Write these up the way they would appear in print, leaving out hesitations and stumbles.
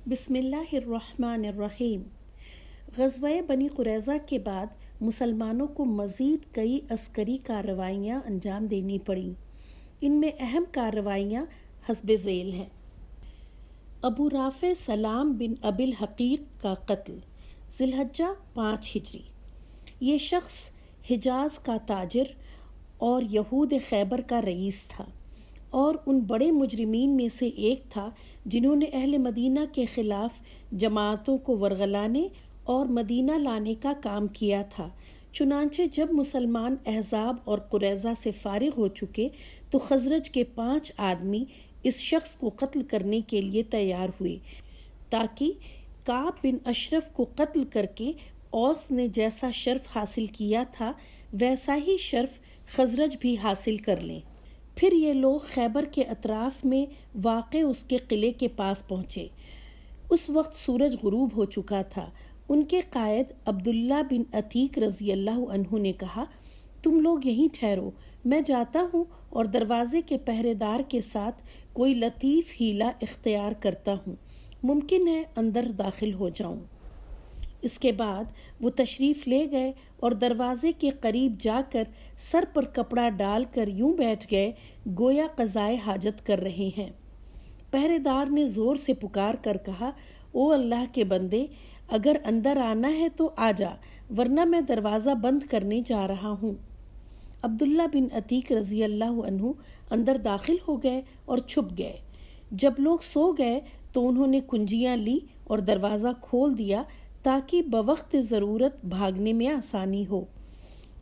بسم اللہ الرحمن الرحیم۔ غزوہ بنی قریظہ کے بعد مسلمانوں کو مزید کئی عسکری کارروائیاں انجام دینی پڑیں۔ ان میں اہم کارروائیاں حسب ذیل ہیں۔ ابو رافع سلام بن ابی الحقیق کا قتل، ذی الحجہ 5 ہجری۔ یہ شخص حجاز کا تاجر اور یہود خیبر کا رئیس تھا اور ان بڑے مجرمین میں سے ایک تھا جنہوں نے اہل مدینہ کے خلاف جماعتوں کو ورغلانے اور مدینہ لانے کا کام کیا تھا۔ چنانچہ جب مسلمان احزاب اور قریظہ سے فارغ ہو چکے تو خزرج کے 5 آدمی اس شخص کو قتل کرنے کے لیے تیار ہوئے تاکہ کعب بن اشرف کو قتل کر کے اوس نے جیسا شرف حاصل کیا تھا ویسا ہی شرف خزرج بھی حاصل کر لیں۔ پھر یہ لوگ خیبر کے اطراف میں واقع اس کے قلعے کے پاس پہنچے۔ اس وقت سورج غروب ہو چکا تھا۔ ان کے قائد عبداللہ بن عتیق رضی اللہ عنہ نے کہا، تم لوگ یہیں ٹھہرو، میں جاتا ہوں اور دروازے کے پہرے دار کے ساتھ کوئی لطیف حیلہ اختیار کرتا ہوں، ممکن ہے اندر داخل ہو جاؤں۔ اس کے بعد وہ تشریف لے گئے اور دروازے کے قریب جا کر سر پر کپڑا ڈال کر یوں بیٹھ گئے گویا قضائے حاجت کر رہے ہیں۔ پہرے دار نے زور سے پکار کر کہا، او اللہ کے بندے، اگر اندر آنا ہے تو آ جا، ورنہ میں دروازہ بند کرنے جا رہا ہوں۔ عبداللہ بن عتیق رضی اللہ عنہ اندر داخل ہو گئے اور چھپ گئے۔ جب لوگ سو گئے تو انہوں نے کنجیاں لی اور دروازہ کھول دیا تاکہ بوقت ضرورت بھاگنے میں آسانی ہو۔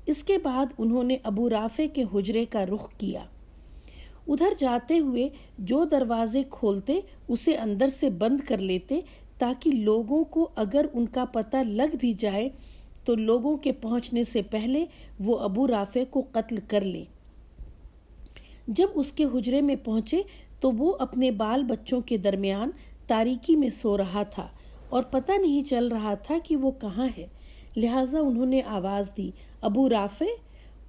اس کے بعد انہوں نے ابو رافع کے حجرے کا رخ کیا۔ ادھر جاتے ہوئے جو دروازے کھولتے اسے اندر سے بند کر لیتے تاکہ لوگوں کو اگر ان کا پتہ لگ بھی جائے تو لوگوں کے پہنچنے سے پہلے وہ ابو رافع کو قتل کر لیں۔ جب اس کے حجرے میں پہنچے تو وہ اپنے بال بچوں کے درمیان تاریکی میں سو رہا تھا اور پتہ نہیں چل رہا تھا کہ وہ کہاں ہے، لہٰذا انہوں نے آواز دی، ابو رافع؟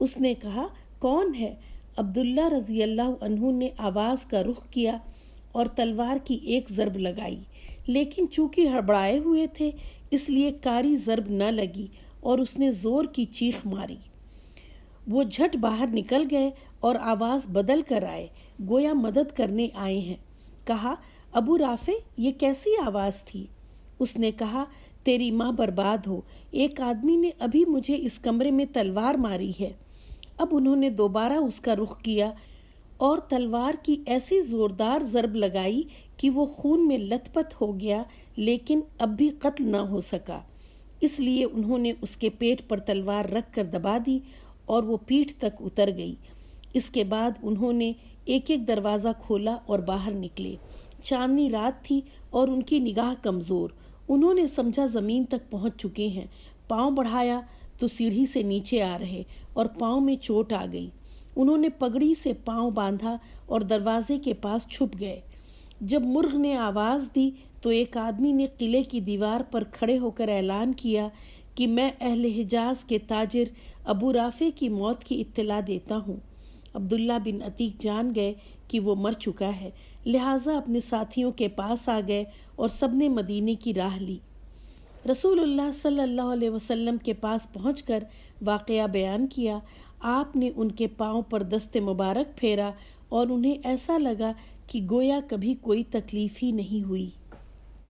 اس نے کہا، کون ہے؟ عبداللہ رضی اللہ عنہ نے آواز کا رخ کیا اور تلوار کی ایک ضرب لگائی، لیکن چونکہ ہڑبڑائے ہوئے تھے اس لیے کاری ضرب نہ لگی اور اس نے زور کی چیخ ماری۔ وہ جھٹ باہر نکل گئے اور آواز بدل کر آئے گویا مدد کرنے آئے ہیں۔ کہا، ابو رافع یہ کیسی آواز تھی؟ اس نے کہا، تیری ماں برباد ہو، ایک آدمی نے ابھی مجھے اس کمرے میں تلوار ماری ہے۔ اب انہوں نے دوبارہ اس کا رخ کیا اور تلوار کی ایسی زوردار ضرب لگائی کہ وہ خون میں لت پت ہو گیا، لیکن اب بھی قتل نہ ہو سکا، اس لیے انہوں نے اس کے پیٹ پر تلوار رکھ کر دبا دی اور وہ پیٹھ تک اتر گئی۔ اس کے بعد انہوں نے ایک ایک دروازہ کھولا اور باہر نکلے۔ چاندنی رات تھی اور ان کی نگاہ کمزور، انہوں نے سمجھا زمین تک پہنچ چکے ہیں۔ پاؤں بڑھایا تو سیڑھی سے نیچے آ رہے اور پاؤں میں چوٹ آ گئی۔ انہوں نے پگڑی سے پاؤں باندھا اور دروازے کے پاس چھپ گئے۔ جب مرغ نے آواز دی تو ایک آدمی نے قلعے کی دیوار پر کھڑے ہو کر اعلان کیا کہ میں اہل حجاز کے تاجر ابو رافع کی موت کی اطلاع دیتا ہوں۔ عبداللہ بن عتیق جان گئے کہ وہ مر چکا ہے، لہٰذا اپنے ساتھیوں کے پاس آ گئے اور سب نے مدینے کی راہ لی۔ رسول اللہ صلی اللہ علیہ وسلم کے پاس پہنچ کر واقعہ بیان کیا۔ آپ نے ان کے پاؤں پر دست مبارک پھیرا اور انہیں ایسا لگا کہ گویا کبھی کوئی تکلیف ہی نہیں ہوئی۔